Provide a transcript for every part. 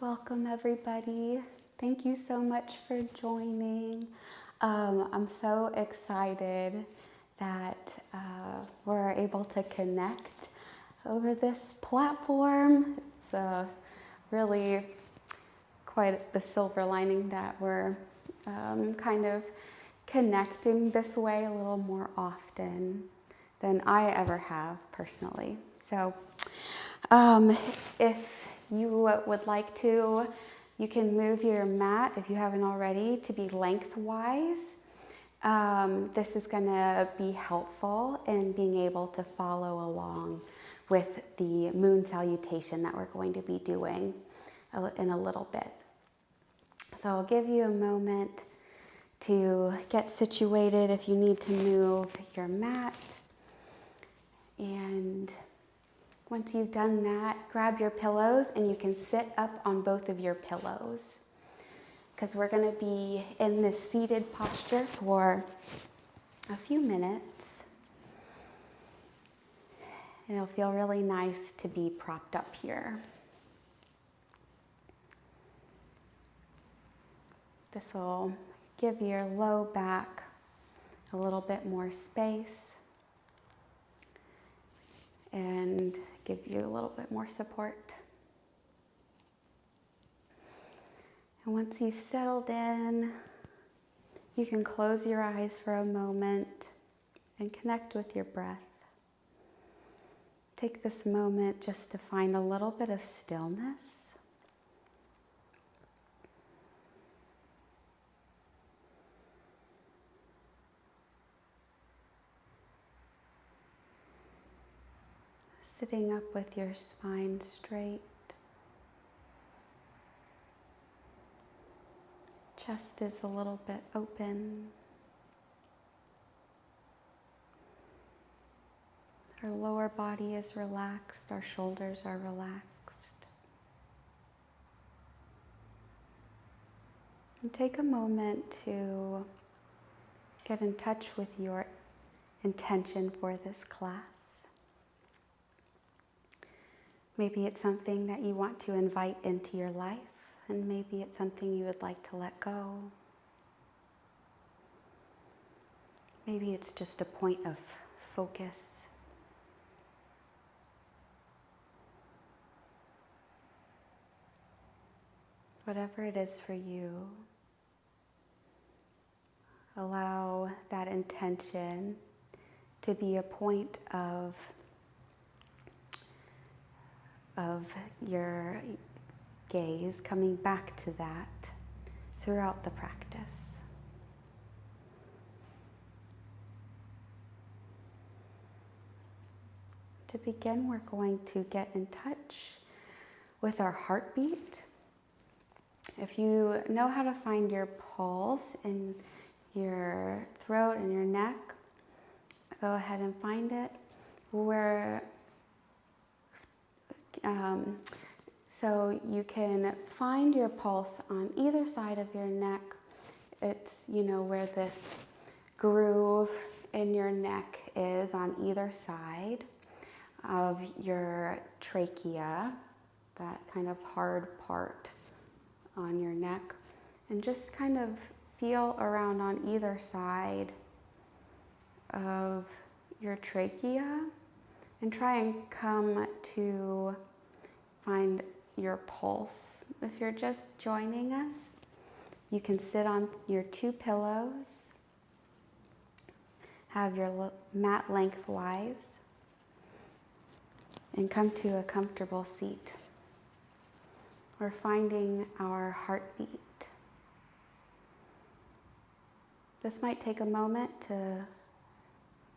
Welcome everybody. Thank you so much for joining. I'm so excited that we're able to connect over this platform. It's really quite the silver lining that we're kind of connecting this way a little more often than I ever have personally. So if you would like to, you can move your mat, if you haven't already, to be lengthwise. This is going to be helpful in being able to follow along with the Moon Salutation that we're going to be doing in a little bit. So I'll give you a moment to get situated if you need to move your mat. And once you've done that, grab your pillows and you can sit up on both of your pillows, because we're going to be in this seated posture for a few minutes. And it'll feel really nice to be propped up here. This will give your low back a little bit more space and give you a little bit more support. And once you've settled in, you can close your eyes for a moment and connect with your breath. Take this moment just to find a little bit of stillness. Sitting up with your spine straight. Chest is a little bit open. Our lower body is relaxed, our shoulders are relaxed. And take a moment to get in touch with your intention for this class. Maybe it's something that you want to invite into your life, and maybe it's something you would like to let go. Maybe it's just a point of focus. Whatever it is for you, allow that intention to be a point of your gaze, coming back to that throughout the practice. To begin, we're going to get in touch with our heartbeat. If you know how to find your pulse in your throat and your neck, go ahead and find it. So you can find your pulse on either side of your neck. It's, where this groove in your neck is on either side of your trachea, that kind of hard part on your neck. And just kind of feel around on either side of your trachea and try and come to find your pulse. If you're just joining us, you can sit on your two pillows, have your mat lengthwise, and come to a comfortable seat. We're finding our heartbeat. This might take a moment to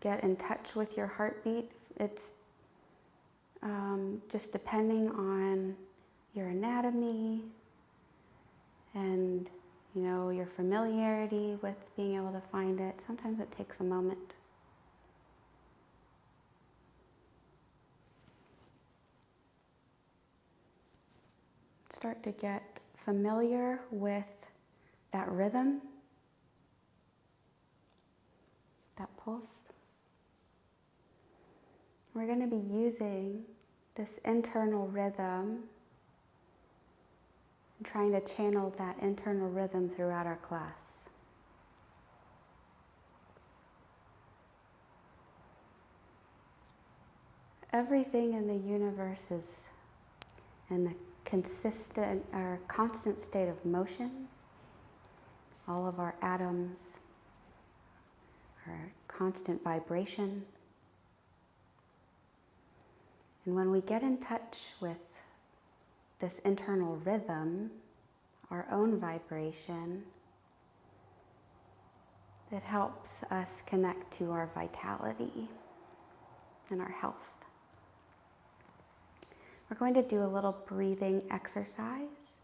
get in touch with your heartbeat. It's just depending on your anatomy and your familiarity with being able to find it. Sometimes it takes a moment. Start to get familiar with that rhythm, that pulse. We're going to be using this internal rhythm trying to channel that internal rhythm throughout our class. Everything in the universe is in a consistent or constant state of motion. All of our atoms are constant vibration. And when we get in touch with this internal rhythm, our own vibration, it helps us connect to our vitality and our health. We're going to do a little breathing exercise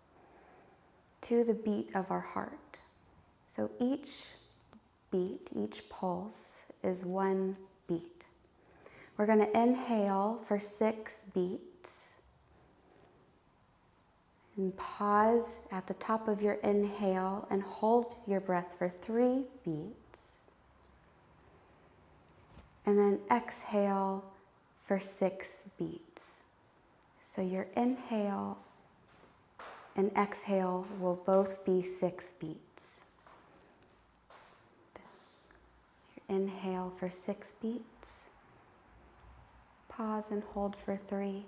to the beat of our heart. So each beat, each pulse is one beat. We're going to inhale for 6 beats and pause at the top of your inhale and hold your breath for 3 beats. And then exhale for 6 beats. So your inhale and exhale will both be 6 beats. Your inhale for 6 beats. Pause and hold for 3.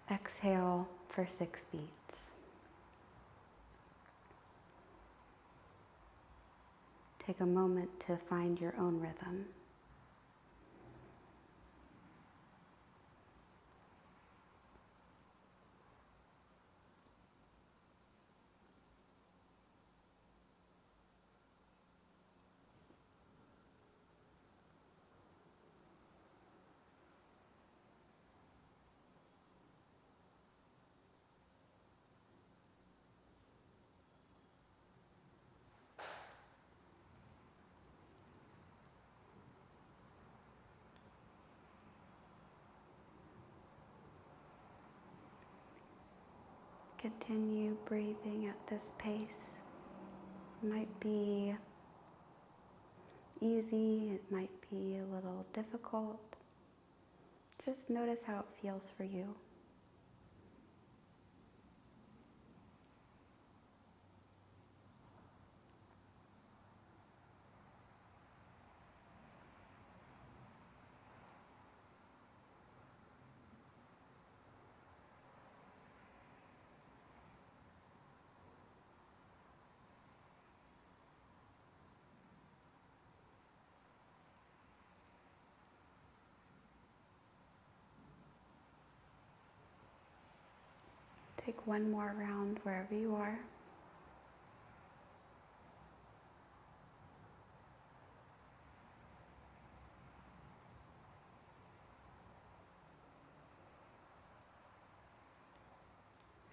Exhale for 6 beats. Take a moment to find your own rhythm. Continue breathing at this pace. It might be easy, it might be a little difficult. Just notice how it feels for you. Take one more round wherever you are.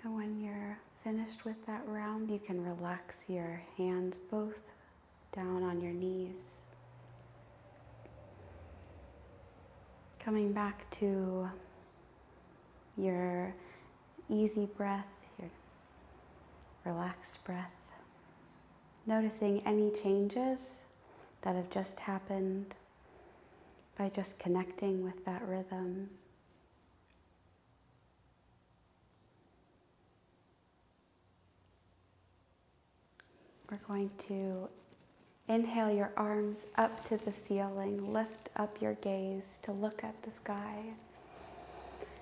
And when you're finished with that round, you can relax your hands both down on your knees. Coming back to your easy breath, your relaxed breath. Noticing any changes that have just happened by just connecting with that rhythm. We're going to inhale your arms up to the ceiling, lift up your gaze to look at the sky.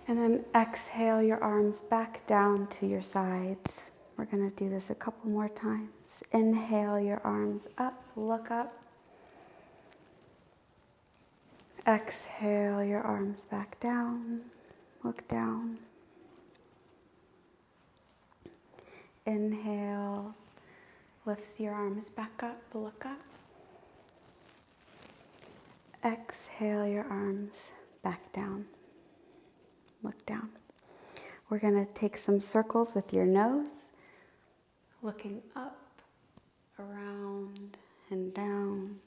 And then exhale your arms back down to your sides. We're going to do this a couple more times. Inhale your arms up, look up. Exhale your arms back down, look down. Inhale, lifts your arms back up, look up. Exhale your arms back down. Look down. We're going to take some circles with your nose, looking up, around, and down.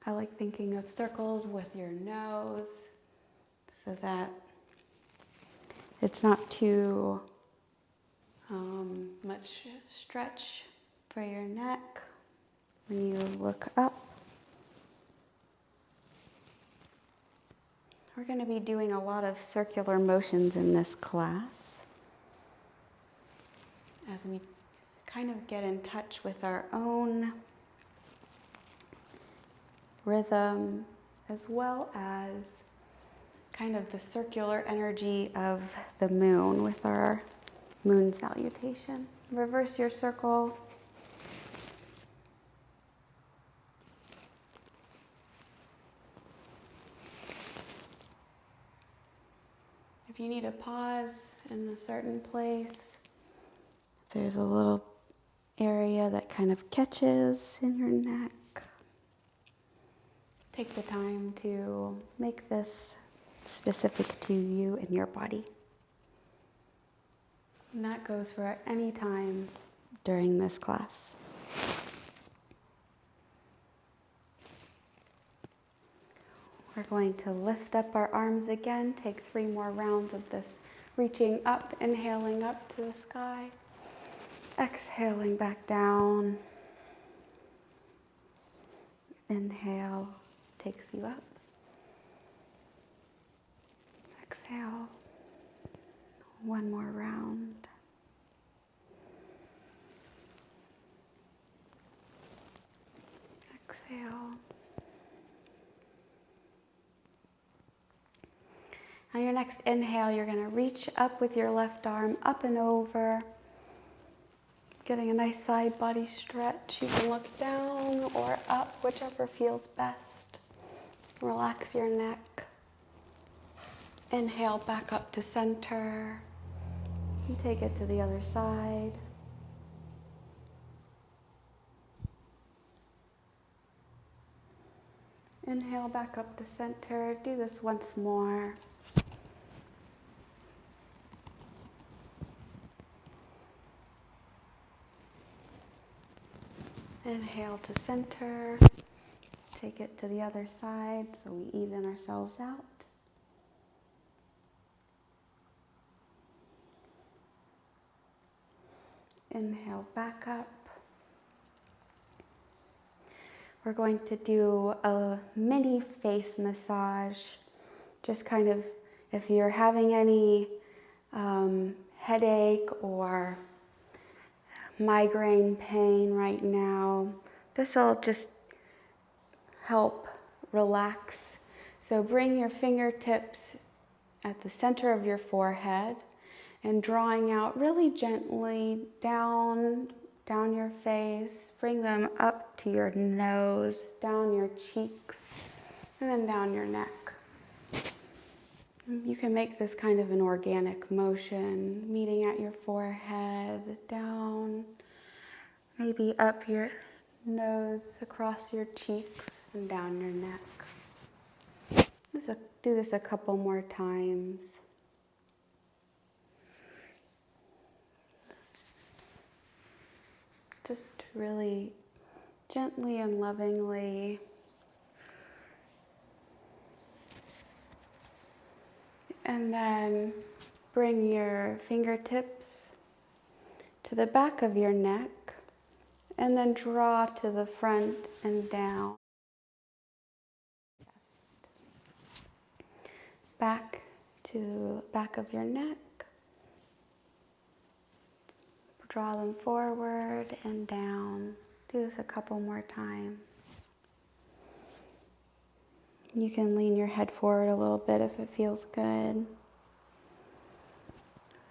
I like thinking of circles with your nose so that it's not too much stretch for your neck when you look up. We're going to be doing a lot of circular motions in this class as we kind of get in touch with our own rhythm, as well as kind of the circular energy of the moon with our moon salutation. Reverse your circle. If you need a pause in a certain place, there's a little area that kind of catches in your neck. Take the time to make this specific to you and your body. And that goes for any time during this class. We're going to lift up our arms again, take 3 more rounds of this, reaching up, inhaling up to the sky, exhaling back down. Inhale takes you up. Exhale. 1 more round. Exhale. On your next inhale, you're going to reach up with your left arm, up and over, getting a nice side body stretch. You can look down or up, whichever feels best. Relax your neck. Inhale back up to center. And take it to the other side. Inhale back up to center. Do this once more. Inhale to center. Take it to the other side so we even ourselves out. Inhale back up. We're going to do a mini face massage. Just kind of, if you're having any headache or migraine pain right now, this will just help relax. So bring your fingertips at the center of your forehead and drawing out really gently down your face. Bring them up to your nose, down your cheeks, and then down your neck. You can make this kind of an organic motion, meeting at your forehead, down, maybe up your nose, across your cheeks, and down your neck. Do this a couple more times. Just really gently and lovingly. And then bring your fingertips to the back of your neck and then draw to the front and down. Just back to back of your neck. Draw them forward and down. Do this a couple more times. You can lean your head forward a little bit if it feels good.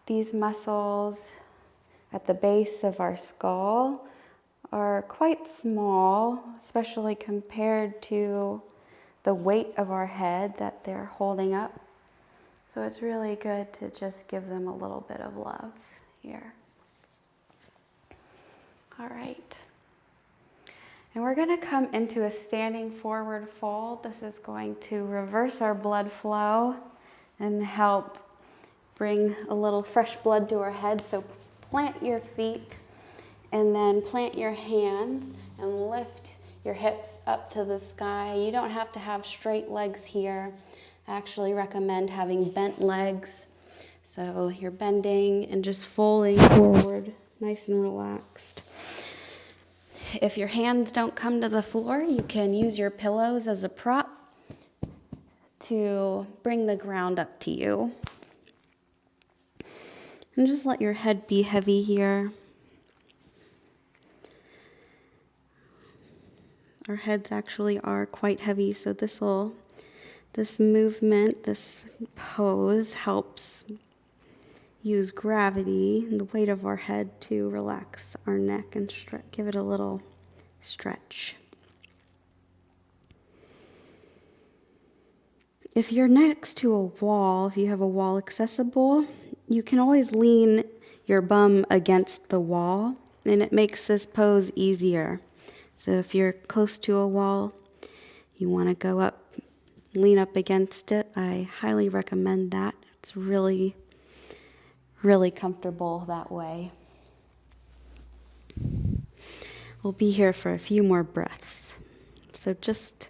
These muscles at the base of our skull are quite small, especially compared to the weight of our head that they're holding up. So it's really good to just give them a little bit of love here. All right. And we're going to come into a standing forward fold. This is going to reverse our blood flow and help bring a little fresh blood to our head. So plant your feet and then plant your hands and lift your hips up to the sky. You don't have to have straight legs here. I actually recommend having bent legs. So you're bending and just folding forward, nice and relaxed. If your hands don't come to the floor, you can use your pillows as a prop to bring the ground up to you. And just let your head be heavy here. Our heads actually are quite heavy, so this movement, this pose helps use gravity and the weight of our head to relax our neck and give it a little stretch. If you're next to a wall, if you have a wall accessible, you can always lean your bum against the wall, and it makes this pose easier. So if you're close to a wall, you want to go up, lean up against it, I highly recommend that. It's really, really comfortable that way. We'll be here for a few more breaths. So just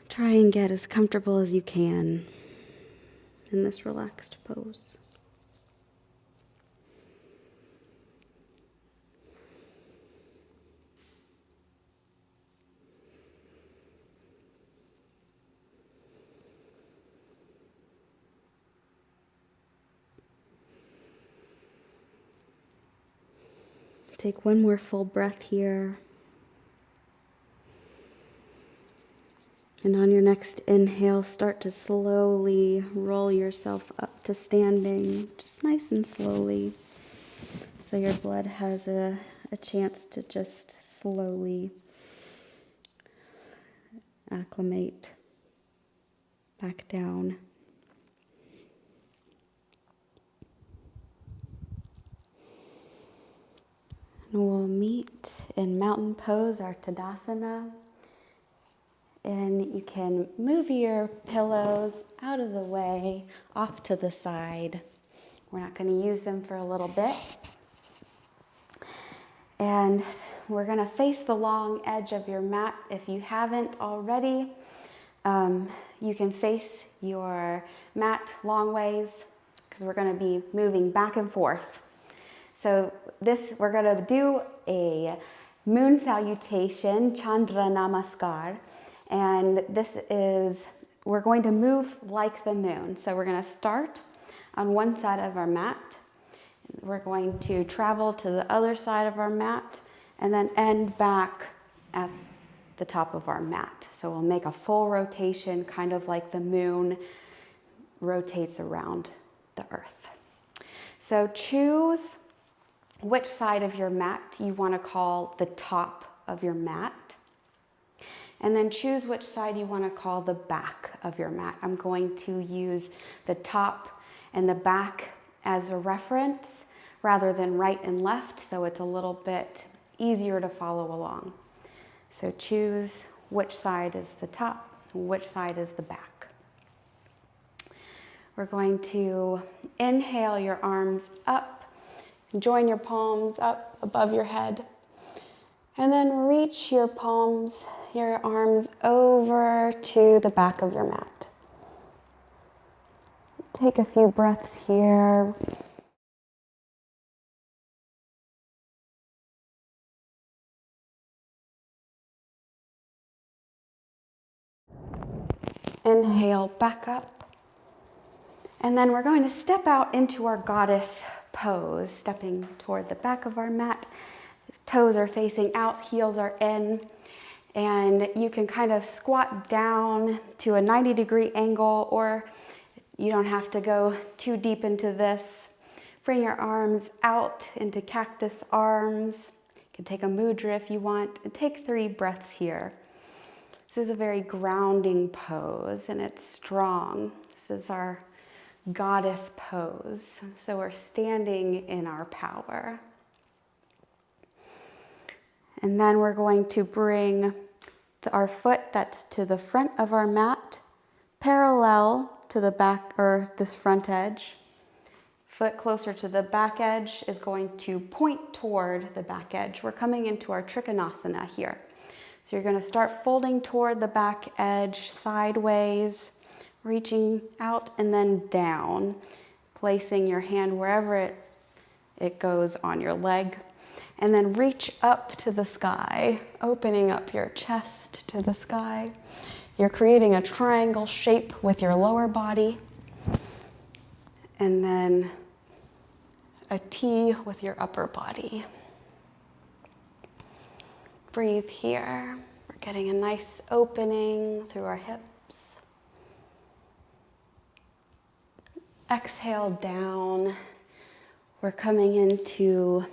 try and get as comfortable as you can in this relaxed pose. Take one more full breath here. And on your next inhale, start to slowly roll yourself up to standing, just nice and slowly. So your blood has a chance to just slowly acclimate back down. And we'll meet in mountain pose, our Tadasana. And you can move your pillows out of the way, off to the side. We're not going to use them for a little bit. And we're going to face the long edge of your mat. If you haven't already, you can face your mat long ways because we're going to be moving back and forth. So we're going to do a Moon Salutation, Chandra Namaskar. And we're going to move like the moon. So we're going to start on one side of our mat. We're going to travel to the other side of our mat and then end back at the top of our mat. So we'll make a full rotation, kind of like the moon rotates around the earth. So choose which side of your mat you want to call the top of your mat. And then choose which side you want to call the back of your mat. I'm going to use the top and the back as a reference rather than right and left, so it's a little bit easier to follow along. So choose which side is the top, which side is the back. We're going to inhale your arms up, join your palms up above your head, and then reach your arms over to the back of your mat. Take a few breaths here. Inhale back up. And then we're going to step out into our goddess pose, stepping toward the back of our mat. Toes are facing out, heels are in. And you can kind of squat down to a 90-degree angle, or you don't have to go too deep into this. Bring your arms out into cactus arms. You can take a mudra if you want, and take 3 breaths here. This is a very grounding pose, and it's strong. This is our goddess pose. So we're standing in our power. And then we're going to bring our foot that's to the front of our mat, parallel to the back or this front edge. Foot closer to the back edge is going to point toward the back edge. We're coming into our Trikonasana here. So you're going to start folding toward the back edge sideways, reaching out and then down, placing your hand wherever it goes on your leg. And then reach up to the sky, opening up your chest to the sky. You're creating a triangle shape with your lower body, and then a T with your upper body. Breathe here. We're getting a nice opening through our hips. Exhale down. We're coming into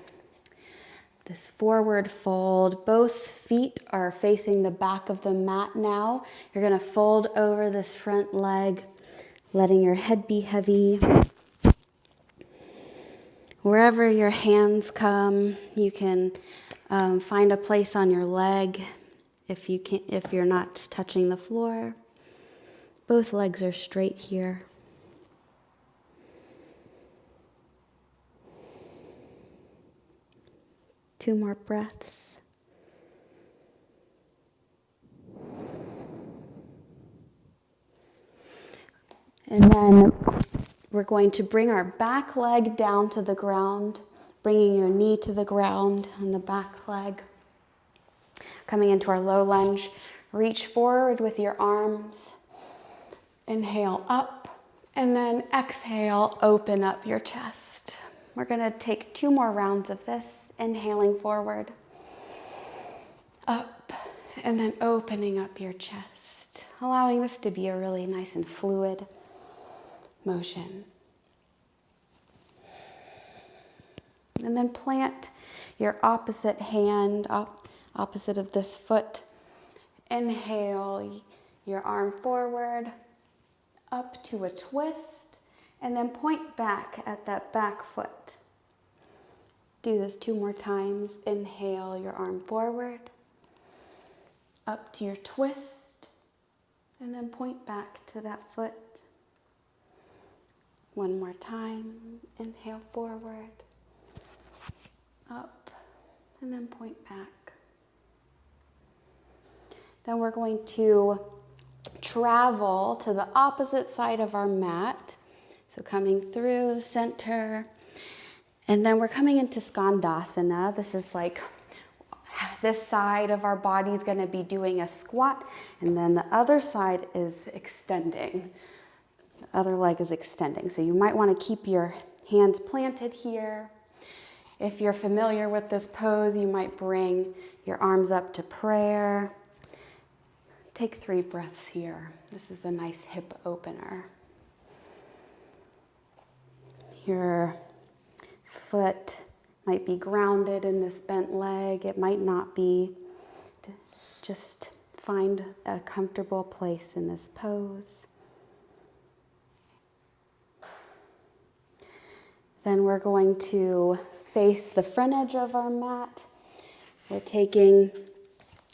this forward fold. Both feet are facing the back of the mat now. You're going to fold over this front leg, letting your head be heavy. Wherever your hands come, you can find a place on your leg if you're not touching the floor. Both legs are straight here. Two more breaths. And then we're going to bring our back leg down to the ground, bringing your knee to the ground on the back leg. Coming into our low lunge, reach forward with your arms. Inhale up, and then exhale, open up your chest. We're going to take 2 more rounds of this. Inhaling forward, up, and then opening up your chest, allowing this to be a really nice and fluid motion. And then plant your opposite hand, opposite of this foot. Inhale your arm forward, up to a twist, and then point back at that back foot. Do this 2 more times. Inhale your arm forward, up to your twist, and then point back to that foot. 1 more time. Inhale forward, up, and then point back. Then we're going to travel to the opposite side of our mat. So coming through the center. And then we're coming into Skandasana. This is like this side of our body is going to be doing a squat, and then the other side is extending. The other leg is extending. So you might want to keep your hands planted here. If you're familiar with this pose, you might bring your arms up to prayer. Take 3 breaths here. This is a nice hip opener. Your foot might be grounded in this bent leg. It might not be. Just find a comfortable place in this pose. Then we're going to face the front edge of our mat. We're taking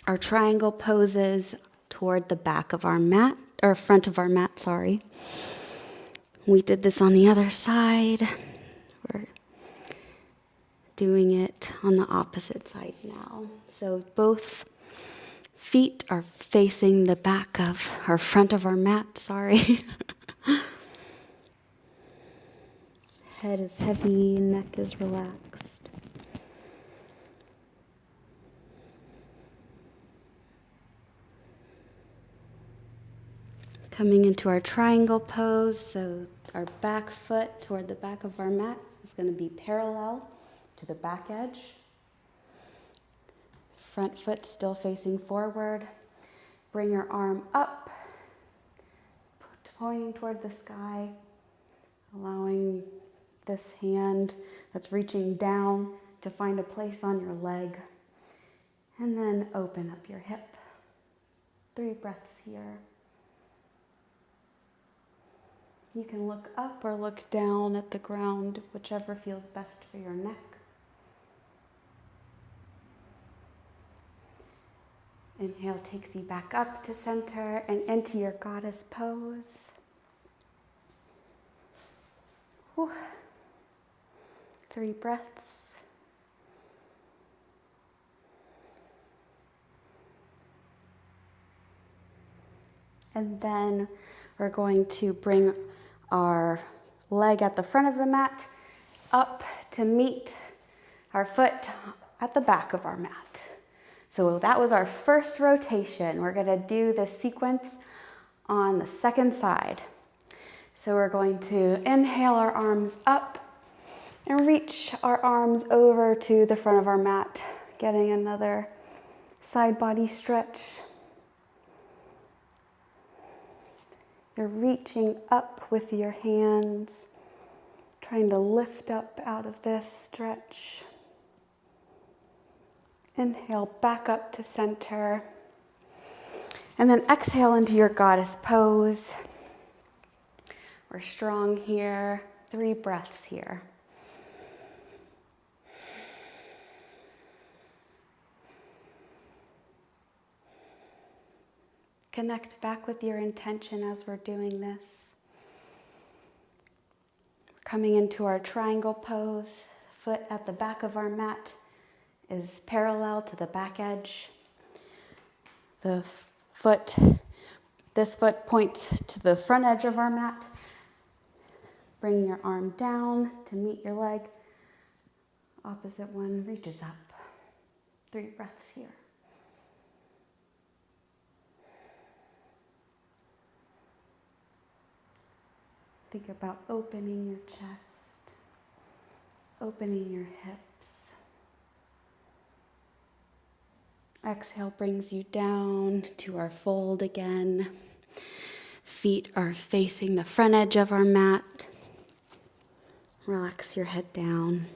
our triangle poses toward the back of our mat, or front of our mat, sorry. We did this on the other side. We're doing it on the opposite side now. So both feet are facing the back of, or front of our mat, sorry. Head is heavy, neck is relaxed. Coming into our triangle pose, so our back foot toward the back of our mat is going to be parallel to the back edge. Front foot still facing forward. Bring your arm up, pointing toward the sky, allowing this hand that's reaching down to find a place on your leg. And then open up your hip. 3 breaths here. You can look up or look down at the ground, whichever feels best for your neck. Inhale takes you back up to center and into your goddess pose. Whew. 3 breaths. And then we're going to bring our leg at the front of the mat up to meet our foot at the back of our mat. So that was our first rotation. We're gonna do the sequence on the second side. So we're going to inhale our arms up and reach our arms over to the front of our mat, getting another side body stretch. You're reaching up with your hands, trying to lift up out of this stretch. Inhale back up to center. And then exhale into your goddess pose. We're strong here. 3 breaths here. Connect back with your intention as we're doing this. Coming into our triangle pose. Foot at the back of our mat is parallel to the back edge. This foot points to the front edge of our mat. Bring your arm down to meet your leg. Opposite one reaches up. 3 breaths here. Think about opening your chest, opening your hips. Exhale brings you down to our fold again. Feet are facing the front edge of our mat. Relax your head down.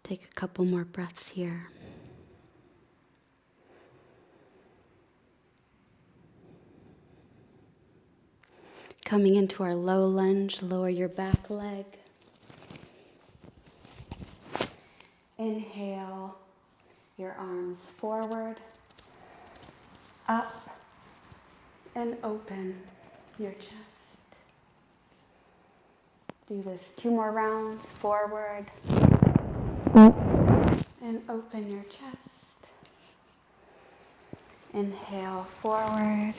Take a couple more breaths here. Coming into our low lunge, lower your back leg. Inhale your arms forward, up, and open your chest. Do this 2 more rounds, forward, and open your chest. Inhale, forward,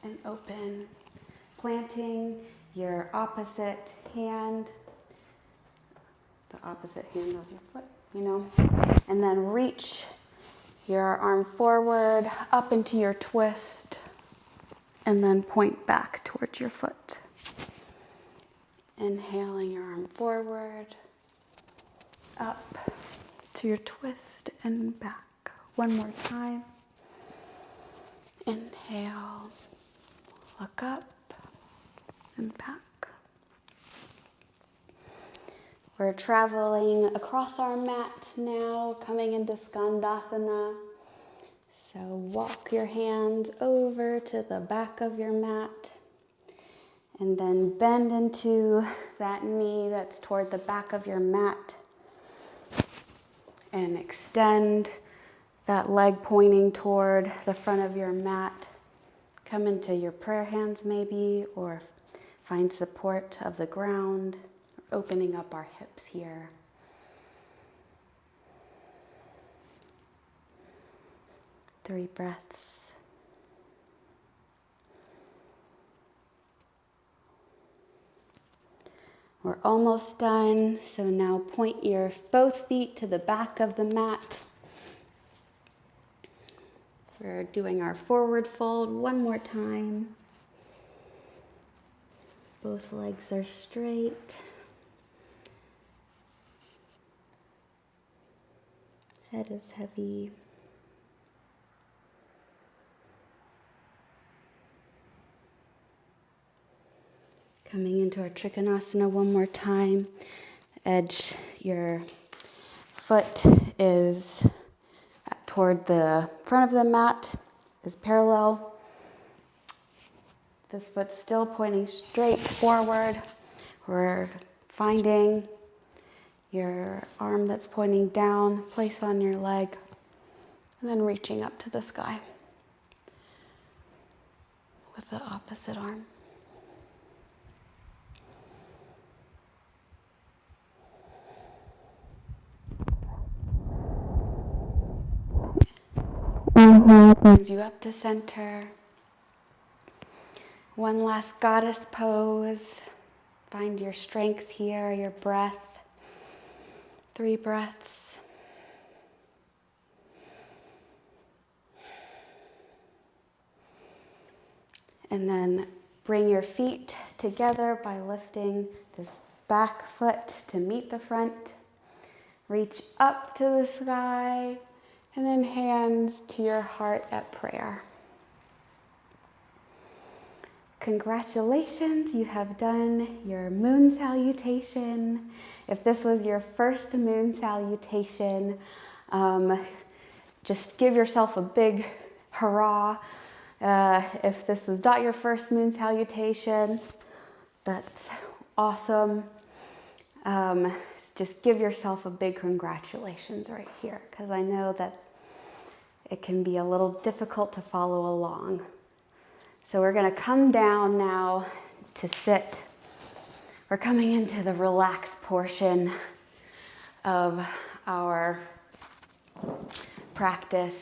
and open, planting your opposite hand, the opposite hand of your foot, and then reach your arm forward, up into your twist, and then point back towards your foot. Inhaling your arm forward, up to your twist, and back. 1 more time. Inhale. Look up and back. We're traveling across our mat now, coming into Skandasana. So walk your hands over to the back of your mat and then bend into that knee that's toward the back of your mat and extend that leg pointing toward the front of your mat. Come into your prayer hands maybe, or find support of the ground, opening up our hips here. Three breaths. We're almost done, so now point your both feet to the back of the mat. We're doing our forward fold 1 more time. Both legs are straight. Head is heavy. Coming into our Trikonasana 1 more time. Edge, your foot is toward the front of the mat, is parallel. This foot's still pointing straight forward. We're finding your arm that's pointing down, place on your leg, and then reaching up to the sky with the opposite arm. Brings you up to center. One last goddess pose. Find your strength here, your breath. 3 breaths. And then bring your feet together by lifting this back foot to meet the front. Reach up to the sky, and then hands to your heart at prayer. Congratulations, you have done your moon salutation. If this was your first moon salutation, just give yourself a big hurrah. If this is not your first moon salutation, that's awesome. Just give yourself a big congratulations right here, because I know that it can be a little difficult to follow along. So we're going to come down now to sit. We're coming into the relaxed portion of our practice.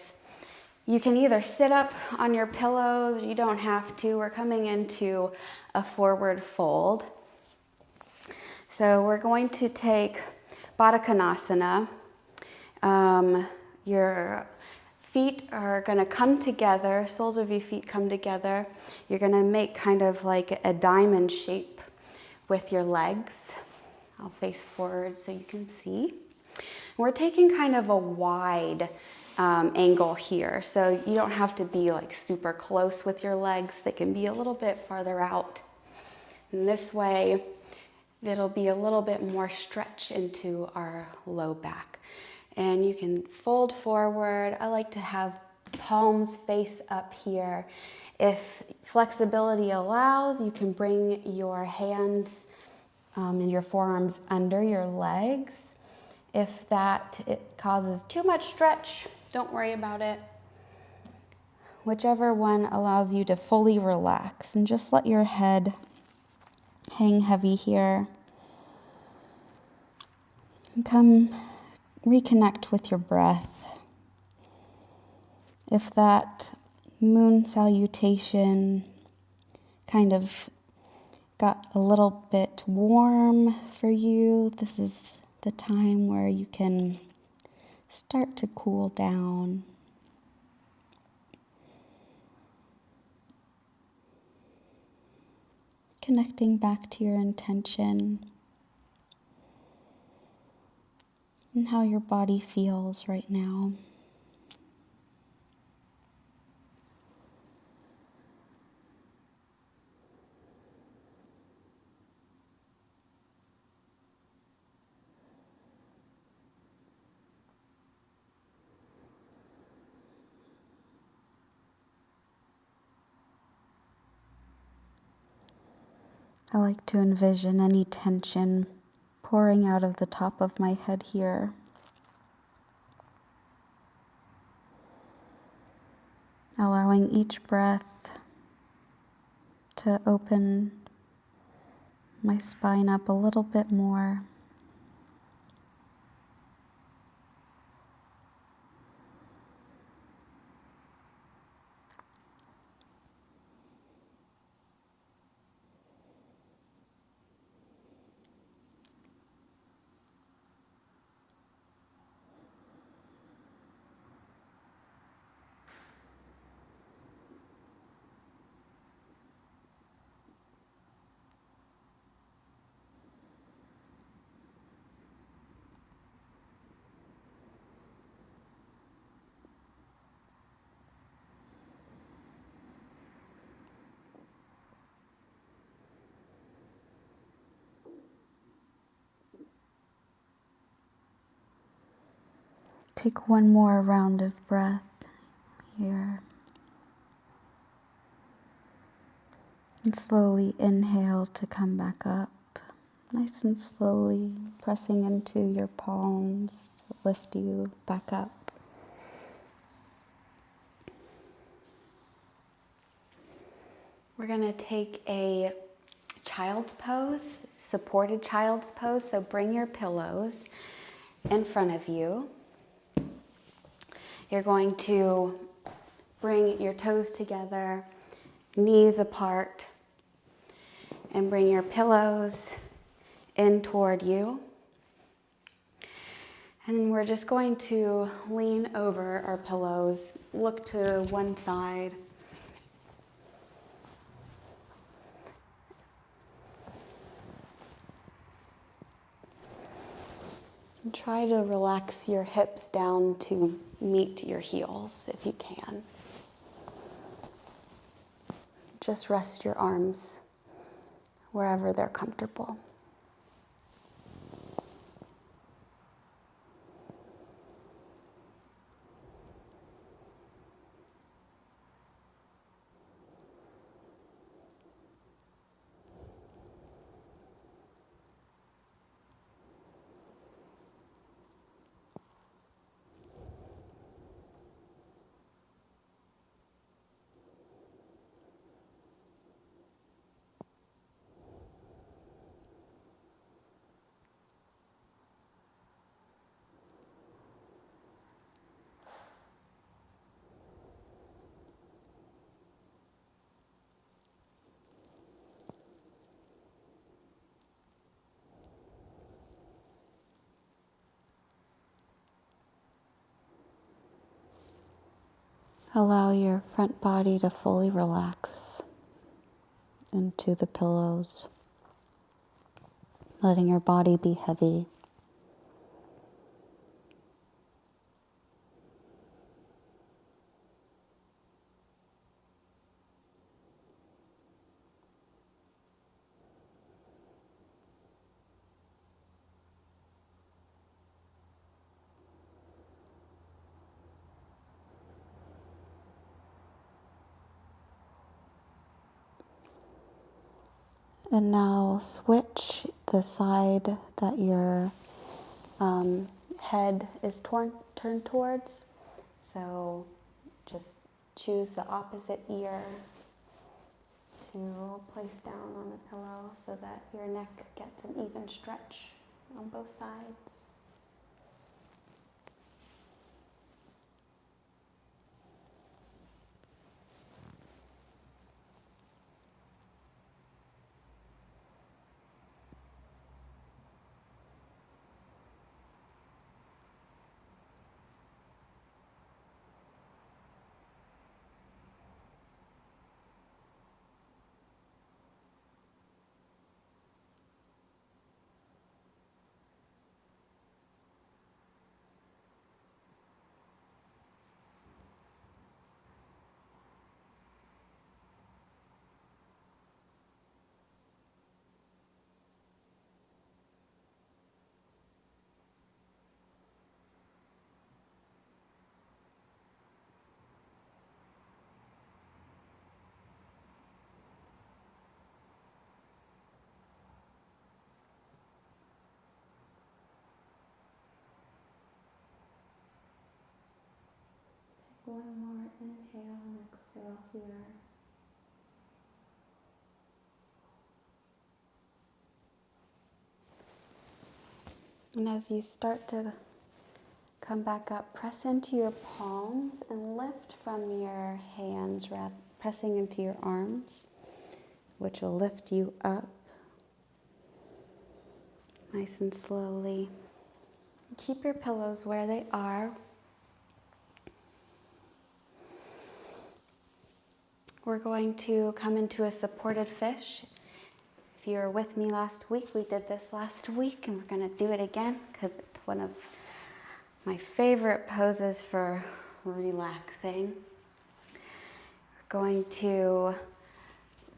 You can either sit up on your pillows, you don't have to. We're coming into a forward fold. So we're going to take Baddha Konasana. Your feet are going to come together, soles of your feet come together. You're going to make kind of like a diamond shape with your legs. I'll face forward so you can see. We're taking kind of a wide angle here, so you don't have to be like super close with your legs. They can be a little bit farther out. And this way, it'll be a little bit more stretch into our low back. And you can fold forward. I like to have palms face up here. If flexibility allows, you can bring your hands and your forearms under your legs. If it causes too much stretch, don't worry about it. Whichever one allows you to fully relax, and just let your head hang heavy here. And come reconnect with your breath. If that moon salutation kind of got a little bit warm for you, this is the time where you can start to cool down. Connecting back to your intention and how your body feels right now. I like to envision any tension pouring out of the top of my head here. Allowing each breath to open my spine up a little bit more. Take one more round of breath here. And slowly inhale to come back up. Nice and slowly, pressing into your palms to lift you back up. We're going to take a child's pose, supported child's pose. So bring your pillows in front of you. You're going to bring your toes together, knees apart, and bring your pillows in toward you. And we're just going to lean over our pillows, look to one side. And try to relax your hips down to meet your heels if you can. Just rest your arms wherever they're comfortable. Allow your front body to fully relax into the pillows, letting your body be heavy. And now switch the side that your head is turned towards. So just choose the opposite ear to place down on the pillow so that your neck gets an even stretch on both sides. One more inhale and exhale here. And as you start to come back up, press into your palms and lift from your hands, pressing into your arms, which will lift you up nice and slowly. Keep your pillows where they are. We're going to come into a supported fish. If you were with me last week, we did this last week, and we're going to do it again because it's one of my favorite poses for relaxing. We're going to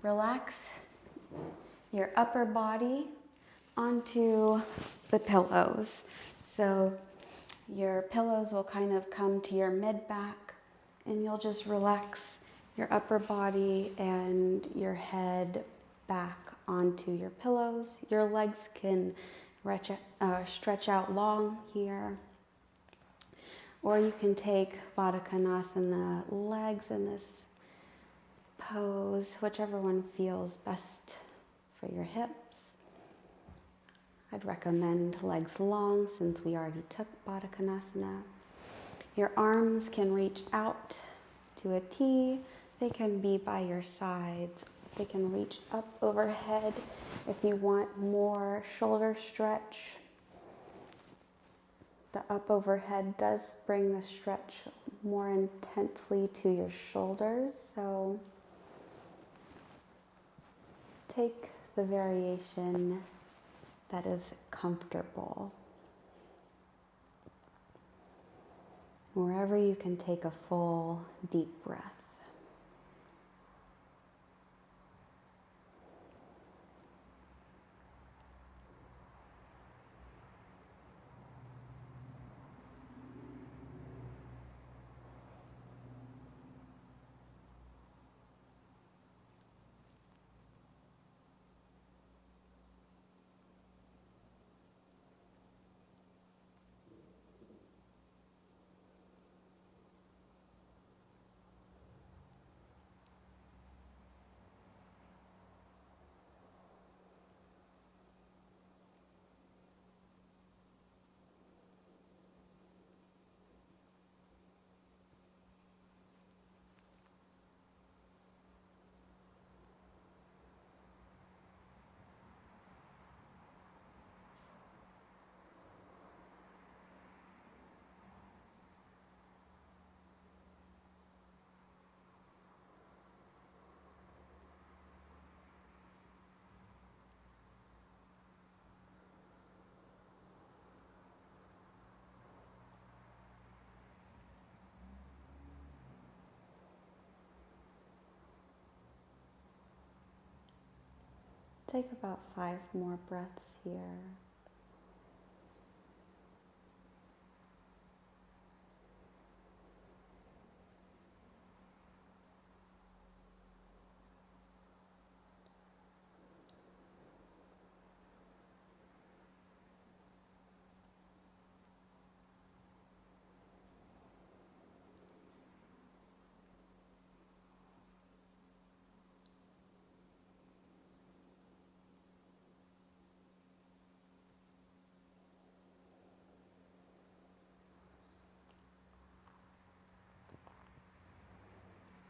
relax your upper body onto the pillows. So your pillows will kind of come to your mid-back, and you'll just relax your upper body and your head back onto your pillows. Your legs can stretch out long here. Or you can take Baddha Konasana legs in this pose, whichever one feels best for your hips. I'd recommend legs long since we already took Baddha Konasana. Your arms can reach out to a T. They can be by your sides They can reach up overhead if you want more shoulder stretch. The up overhead does bring the stretch more intensely to your shoulders, so take the variation that is comfortable. Wherever you can take a full, deep breath. Take about 5 more breaths here.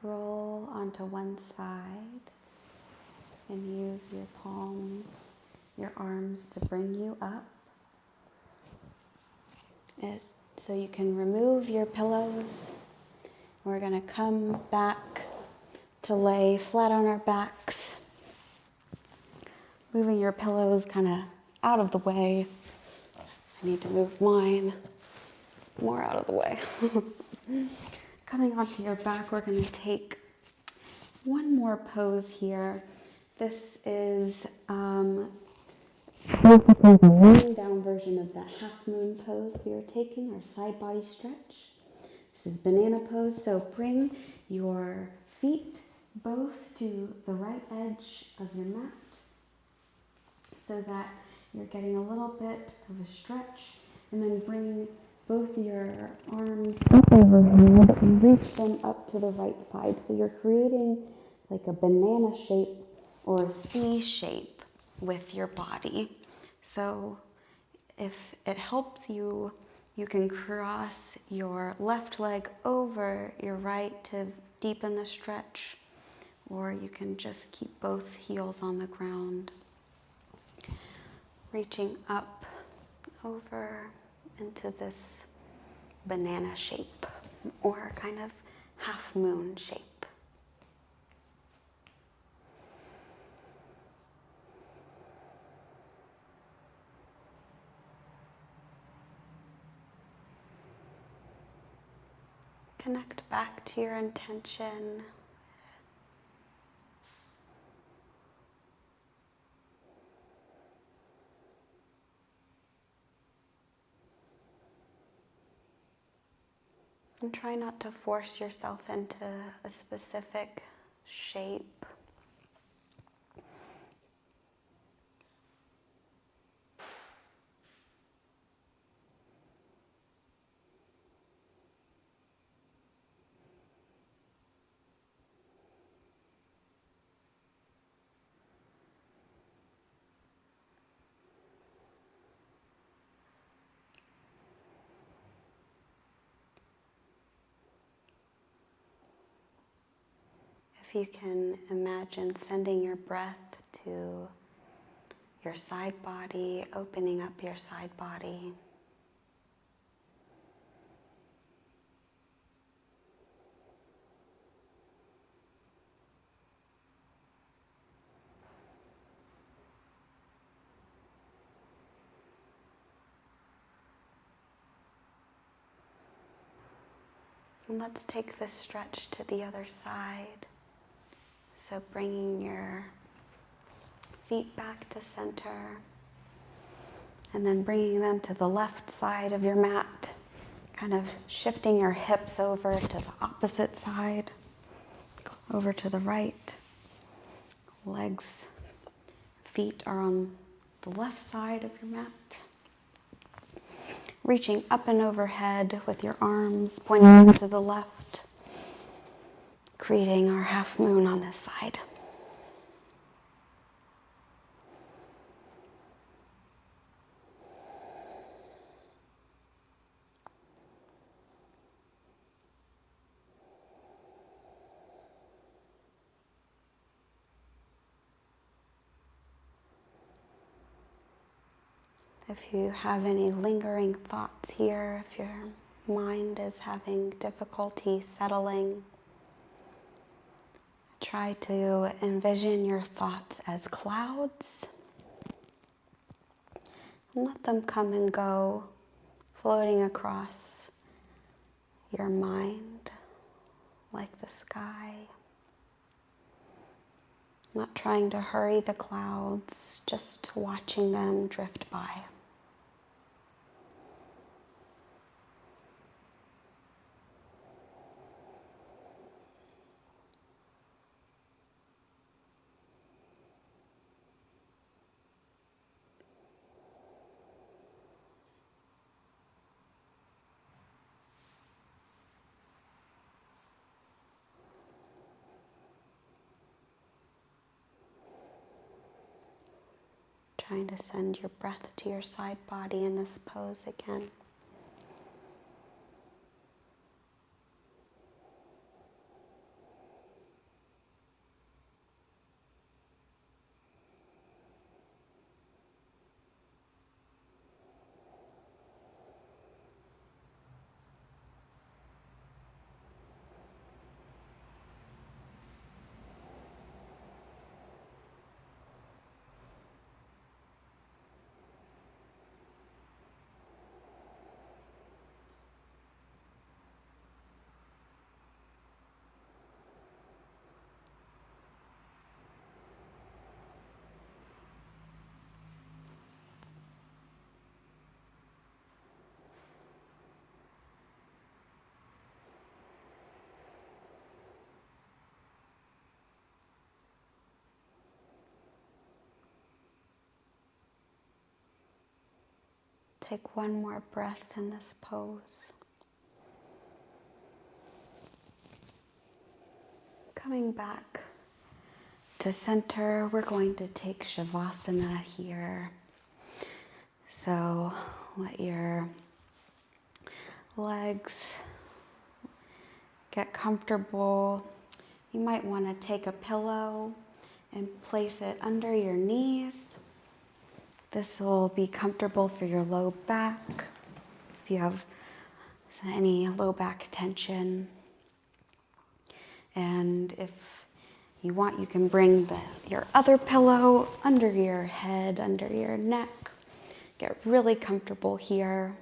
Roll onto one side and use your palms, your arms to bring you up. So you can remove your pillows. We're going to come back to lay flat on our backs, moving your pillows kind of out of the way. I need to move mine more out of the way. Coming onto your back, we're going to take one more pose here. This is basically the laying down version of that half moon pose we were taking, our side body stretch. This is banana pose, so bring your feet both to the right edge of your mat so that you're getting a little bit of a stretch, and then bring both your arms up overhead and reach them up to the right side. So you're creating like a banana shape or a C shape with your body. So if it helps you, you can cross your left leg over your right to deepen the stretch, or you can just keep both heels on the ground. Reaching up over into this banana shape or kind of half moon shape. Connect back to your intention. And try not to force yourself into a specific shape. if you can imagine sending your breath to your side body, opening up your side body. And let's take this stretch to the other side. So bringing your feet back to center, and then bringing them to the left side of your mat, kind of shifting your hips over to the opposite side, over to the right. Legs, feet are on the left side of your mat. Reaching up and overhead with your arms pointing to the left, creating our half moon on this side. If you have any lingering thoughts here, if your mind is having difficulty settling, try to envision your thoughts as clouds and let them come and go, floating across your mind like the sky. Not trying to hurry the clouds, just watching them drift by. Trying to send your breath to your side body in this pose again. Take one more breath in this pose. Coming back to center, we're going to take Shavasana here. So let your legs get comfortable. You might want to take a pillow and place it under your knees. This will be comfortable for your low back, if you have any low back tension. And if you want, you can bring your other pillow under your head, under your neck. Get really comfortable here.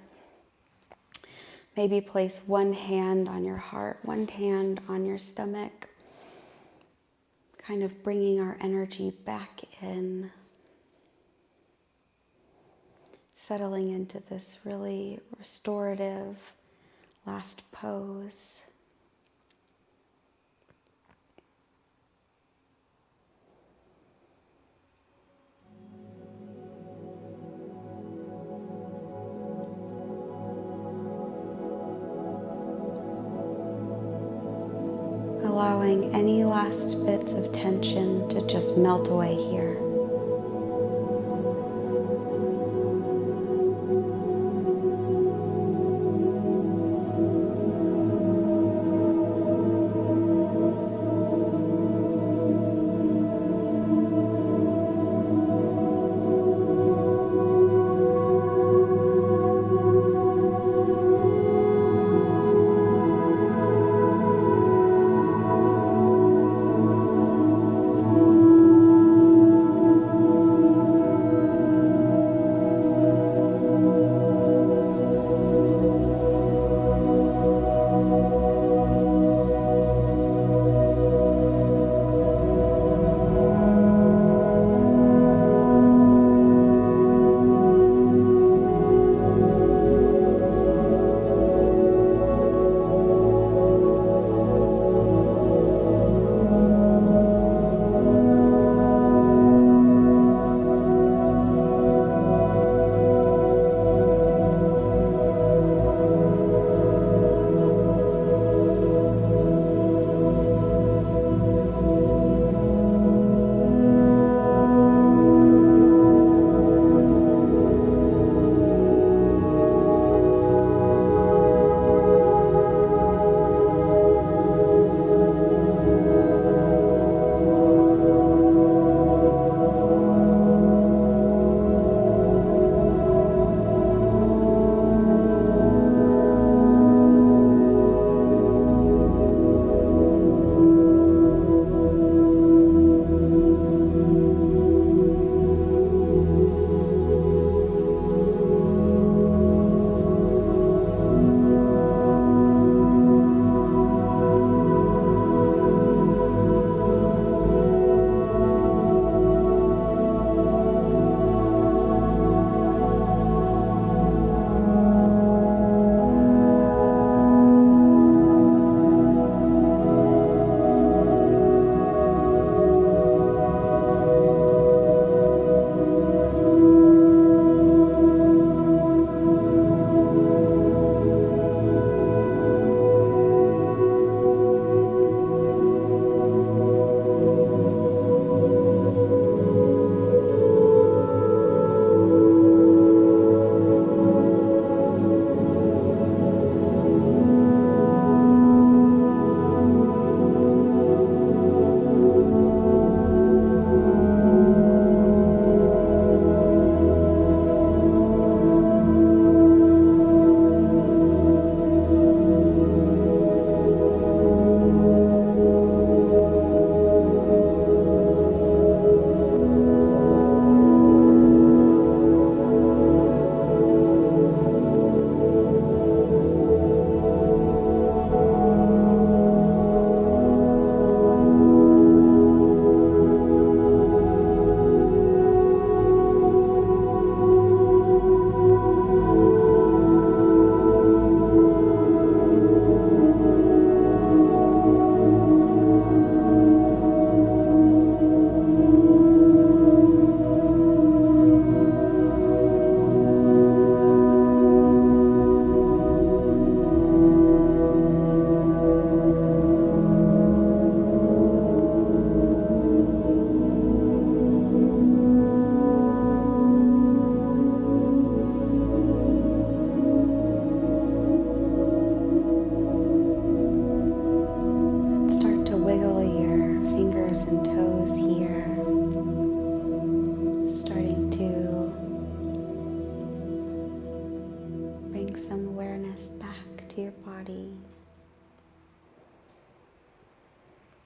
Maybe place one hand on your heart, one hand on your stomach, kind of bringing our energy back in. Settling into this really restorative last pose. Allowing any last bits of tension to just melt away here.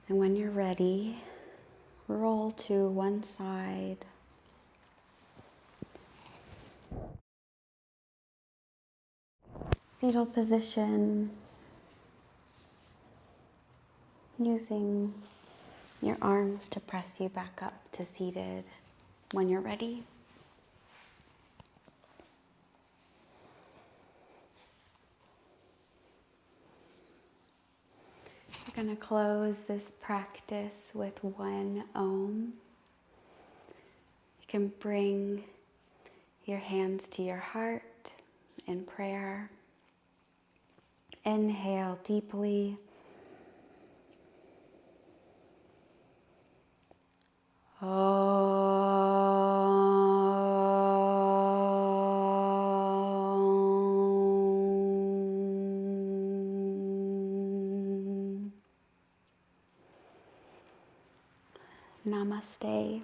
And when you're ready, roll to one side. Fetal position, using your arms to press you back up to seated when you're ready. We're going to close this practice with one Om. You can bring your hands to your heart in prayer. Inhale deeply. Namaste.